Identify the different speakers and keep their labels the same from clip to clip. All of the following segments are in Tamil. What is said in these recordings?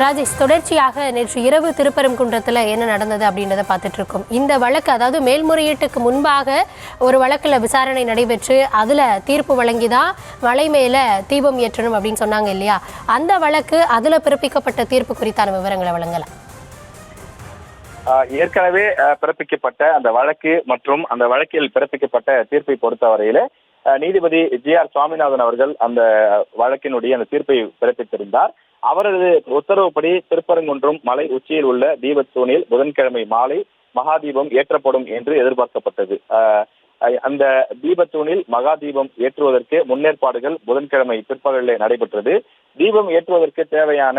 Speaker 1: ராஜேஷ், தொடர்ச்சியாக நேற்று இரவு திருப்பரங்குன்றத்தில் என்ன நடந்தது அப்படின்றத பார்த்துட்டு இருக்கோம். இந்த வழக்கு, அதாவது மேல்முறையீட்டுக்கு முன்பாக ஒரு வழக்கில் விசாரணை நடைபெற்று அதில் தீர்ப்பு வழங்கிதான் மலை மேலே தீபம் ஏற்றணும் அப்படின்னு சொன்னாங்க இல்லையா? அந்த வழக்கு, அதில் பிறப்பிக்கப்பட்ட தீர்ப்பு குறித்தான விவரங்களை வழங்கலாம்.
Speaker 2: ஏற்கனவே பிறப்பிக்கப்பட்ட அந்த வழக்கு மற்றும் அந்த வழக்கில் பிறப்பிக்கப்பட்ட தீர்ப்பை பொறுத்தவரையில நீதிபதி GR சுவாமிநாதன் அவர்கள் அந்த வழக்கினுடைய அந்த தீர்ப்பை பிறப்பித்திருந்தார். அவரது உத்தரவுப்படி திருப்பரங்குன்றம் மலை உச்சியில் உள்ள தீபத்தூணில் புதன்கிழமை மாலை மகாதீபம் ஏற்றப்படும் என்று எதிர்பார்க்கப்பட்டது. அந்த தீபத்தூணில் மகாதீபம் ஏற்றுவதற்கு முன்னேற்பாடுகள் புதன்கிழமை பிற்பகலில் நடைபெற்றது. தீபம் ஏற்றுவதற்கு தேவையான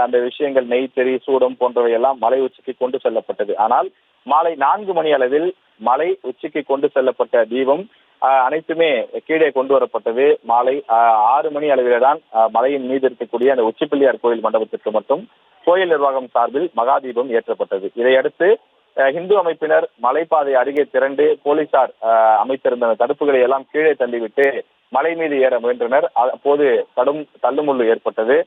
Speaker 2: அந்த விஷயங்கள், நெய், தெரி, சூடம் போன்றவை எல்லாம் மலை உச்சிக்கு கொண்டு செல்லப்பட்டது. ஆனால் மாலை 4 மணி அளவில் மலை உச்சிக்கு கொண்டு செல்லப்பட்ட தீபம் அனைத்துமே கீழே கொண்டு வரப்பட்டது. மாலை 6 மணி அளவிலே தான் மலையின் மீது இருக்கக்கூடிய அந்த உச்சிப்பிள்ளையார் கோயில் மண்டபத்திற்கு மட்டும் கோயில் நிர்வாகம் சார்பில் மகாதீபம் ஏற்றப்பட்டது. இதையடுத்து இந்து அமைப்பினர் மலைப்பாதை அருகே திரண்டு போலீசார் அமைத்திருந்த தடுப்புகளை எல்லாம் கீழே தள்ளிவிட்டு மலை மீது ஏற முயன்றனர். அப்போது கடும் தள்ளுமுள்ளு ஏற்பட்டது.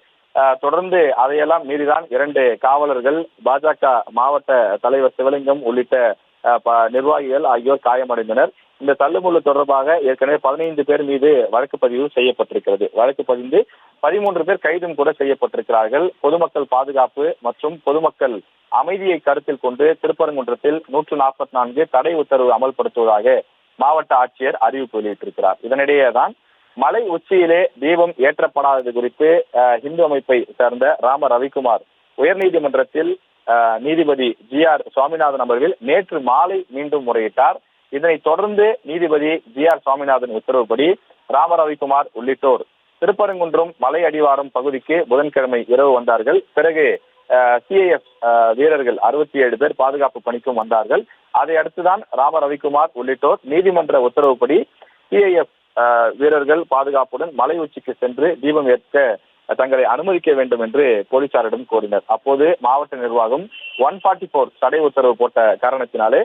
Speaker 2: தொடர்ந்து அதையெல்லாம் மீறிதான் 2 காவலர்கள், பாஜக மாவட்ட தலைவர் சிவலிங்கம் உள்ளிட்ட நிர்வாகிகள் ஆகியோர் காயமடைந்தனர். இந்த தள்ளுமுள்ளு தொடர்பாக ஏற்கனவே 15 பேர் மீது வழக்கு பதிவு செய்யப்பட்டிருக்கிறது. வழக்கு பதிந்து 13 பேர் கைதும் கூட செய்யப்பட்டிருக்கிறார்கள். பொதுமக்கள் பாதுகாப்பு மற்றும் பொதுமக்கள் அமைதியை கருத்தில் கொண்டு திருப்பரங்குன்றத்தில் 144 தடை உத்தரவு அமல்படுத்துவதாக மாவட்ட ஆட்சியர் அறிவிப்பு வெளியிட்டிருக்கிறார். இதனிடையேதான் மலை உச்சியிலே தீபம் ஏற்றப்படாதது குறித்து இந்து அமைப்பை சேர்ந்த ராம ரவிக்குமார் உயர்நீதிமன்றத்தில் நீதிபதி GR சுவாமிநாதன் அவர்கள் நேற்று மாலை மீண்டும் முறையிட்டார். இதனைத் தொடர்ந்து நீதிபதி GR சுவாமிநாதன் உத்தரவுப்படி ராம ரவிக்குமார் உள்ளிட்டோர் திருப்பரங்குன்றம் மலை அடிவாரம் பகுதிக்கு புதன்கிழமை இரவு வந்தார்கள். பிறகு CIF வீரர்கள் 67 பேர் பாதுகாப்பு பணிக்கும் வந்தார்கள். அதை அடுத்துதான் ராம ரவிக்குமார் உள்ளிட்டோர் நீதிமன்ற உத்தரவுப்படி CIF வீரர்கள் பாதுகாப்புடன் மலை உச்சிக்கு சென்று தீபம் ஏற்க தங்களை அனுமதிக்க வேண்டும் என்று போலீசாரிடம் கோரினர். அப்போது மாவட்ட நிர்வாகம் 144 தடை உத்தரவு போட்ட காரணத்தினாலே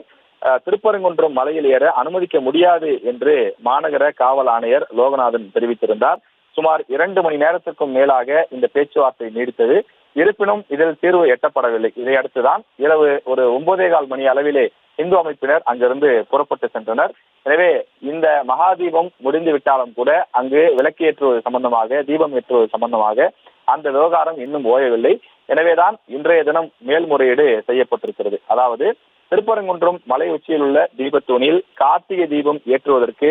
Speaker 2: திருப்பரங்குன்றம் மலையில் ஏற அனுமதிக்க முடியாது என்று மாநகர காவல் ஆணையர் லோகநாதன் தெரிவித்திருந்தார். சுமார் 2 மணி நேரத்திற்கும் மேலாக இந்த பேச்சுவார்த்தை நீடித்தது. இருப்பினும் இதில் தீர்வு எட்டப்படவில்லை. இதையடுத்துதான் இரவு ஒரு 9:15 மணி அளவிலே இந்து அமைப்பினர் அங்கிருந்து புறப்பட்டு சென்றனர். எனவே இந்த மகாதீபம் முடிந்து விட்டாலும் கூட அங்கு விளக்கேற்றுவது சம்பந்தமாக, தீபம் ஏற்றுவது சம்பந்தமாக அந்த விவகாரம் இன்னும் ஓயவில்லை. எனவேதான் இன்றைய தினம் மேல்முறையீடு செய்யப்பட்டிருக்கிறது. அதாவது திருப்பரங்குன்றம் மலை உச்சியில் உள்ள தீபத்தூணில் கார்த்திகை தீபம் ஏற்றுவதற்கு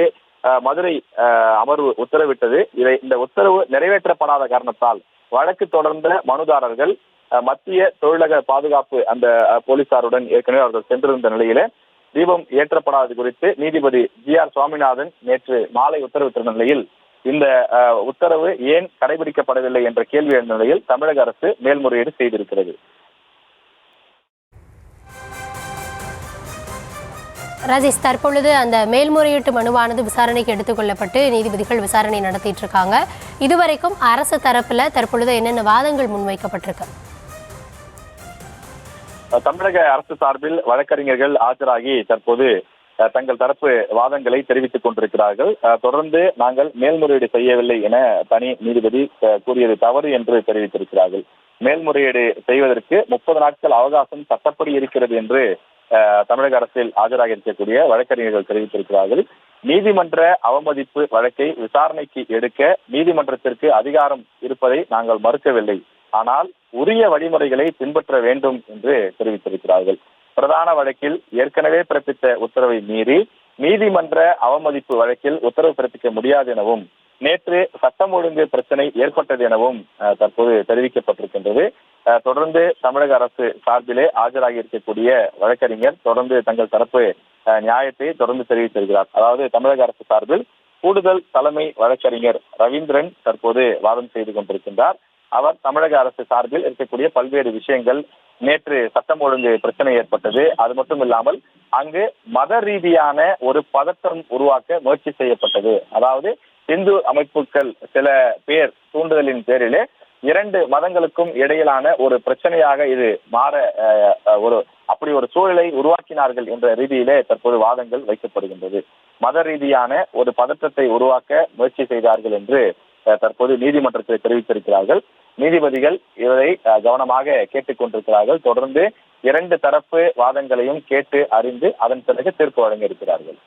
Speaker 2: மதுரை அமர்வு உத்தரவிட்டது. இந்த உத்தரவு நிறைவேற்றப்படாத காரணத்தால் வழக்கு தொடர்ந்த மனுதாரர்கள் மத்திய தொழிலக பாதுகாப்பு அந்த போலீசாருடன் ஏற்கனவே அவர்கள் சென்றிருந்த நிலையில தீபம் ஏற்றப்படாதது குறித்து நீதிபதி GR சுவாமிநாதன் நேற்று மாலை உத்தரவிட்டிருந்த நிலையில் இந்த உத்தரவு ஏன் கடைபிடிக்கப்படவில்லை என்ற கேள்வி எழுந்த நிலையில் தமிழக அரசு மேல்முறையீடு செய்திருக்கிறது.
Speaker 1: ராஜேஷ், தற்பொழுது அந்த மேல்முறையீட்டு மனுவானது விசாரணைக்கு எடுத்துக்கொள்ளப்பட்டு நீதிபதிகள் விசாரணை நடத்திட்டு இருக்காங்க. இதுவரைக்கும் அரசு தரப்புல தற்பொழுது என்னென்ன வாதங்கள் முன்வைக்கப்பட்டிருக்கு?
Speaker 2: தமிழக அரசு சார்பில் வழக்கறிஞர்கள் ஆஜராகி தற்போது தங்கள் தரப்பு வாதங்களை தெரிவித்துக் கொண்டிருக்கிறார்கள். தொடர்ந்து நாங்கள் மேல்முறையீடு செய்யவில்லை என தனி நீதிபதி கூறியது தவறு என்று தெரிவித்திருக்கிறார்கள். மேல்முறையீடு செய்வதற்கு 30 நாட்கள் அவகாசம் சட்டப்படி இருக்கிறது என்று தமிழக அரசில் ஆஜராக இருக்கக்கூடிய வழக்கறிஞர்கள் தெரிவித்திருக்கிறார்கள். நீதிமன்ற அவமதிப்பு வழக்கை விசாரணைக்கு எடுக்க நீதிமன்றத்திற்கு அதிகாரம் இருப்பதை நாங்கள் மறுக்கவில்லை. ஆனால் உரிய வழிமுறைகளை பின்பற்ற வேண்டும் என்று தெரிவித்திருக்கிறார்கள். பிரதான வழக்கில் ஏற்கனவே பிறப்பித்த உத்தரவை மீறி நீதிமன்ற அவமதிப்பு வழக்கில் உத்தரவு பிறப்பிக்க முடியாது எனவும், நேற்று சட்டம் ஒழுங்கு பிரச்சனை ஏற்பட்டது எனவும் தற்போது தெரிவிக்கப்பட்டிருக்கின்றது. தொடர்ந்து தமிழக அரசு சார்பிலே ஆஜராகி இருக்கக்கூடிய வழக்கறிஞர் தொடர்ந்து தங்கள் தரப்பு நியாயத்தை தொடர்ந்து தெரிவித்திருக்கிறார். அதாவது தமிழக அரசு சார்பில் கூடுதல் தலைமை வழக்கறிஞர் ரவீந்திரன் தற்போது வாதம் செய்து கொண்டிருக்கின்றார். அவர் தமிழக அரசு சார்பில் இருக்கக்கூடிய பல்வேறு விஷயங்கள், நேற்று சட்டம் ஒழுங்கு பிரச்சனை ஏற்பட்டது, அது மட்டும் இல்லாமல் அங்கு மத ரீதியான ஒரு பதற்றம் உருவாக்க முயற்சி செய்யப்பட்டது. அதாவது இந்து அமைப்புகள் சில பேர் தூண்டுதலின் பேரிலே 2 மதங்களுக்கும் இடையிலான ஒரு பிரச்சனையாக இது மாற அப்படி ஒரு சூழலை உருவாக்கினார்கள் என்ற ரீதியிலே தற்போது வாதங்கள் வைக்கப்படுகின்றது. மத ரீதியான ஒரு பதற்றத்தை உருவாக்க முயற்சி செய்தார்கள் என்று தற்போது நீதிமன்றத்தில் தெரிவித்திருக்கிறார்கள். நீதிபதிகள் இதை கவனமாக கேட்டுக்கொண்டிருக்கிறார்கள். தொடர்ந்து 2 தரப்பு வாதங்களையும் கேட்டு அறிந்து அதன் பிறகு தீர்ப்பு வழங்க இருக்கிறார்கள்.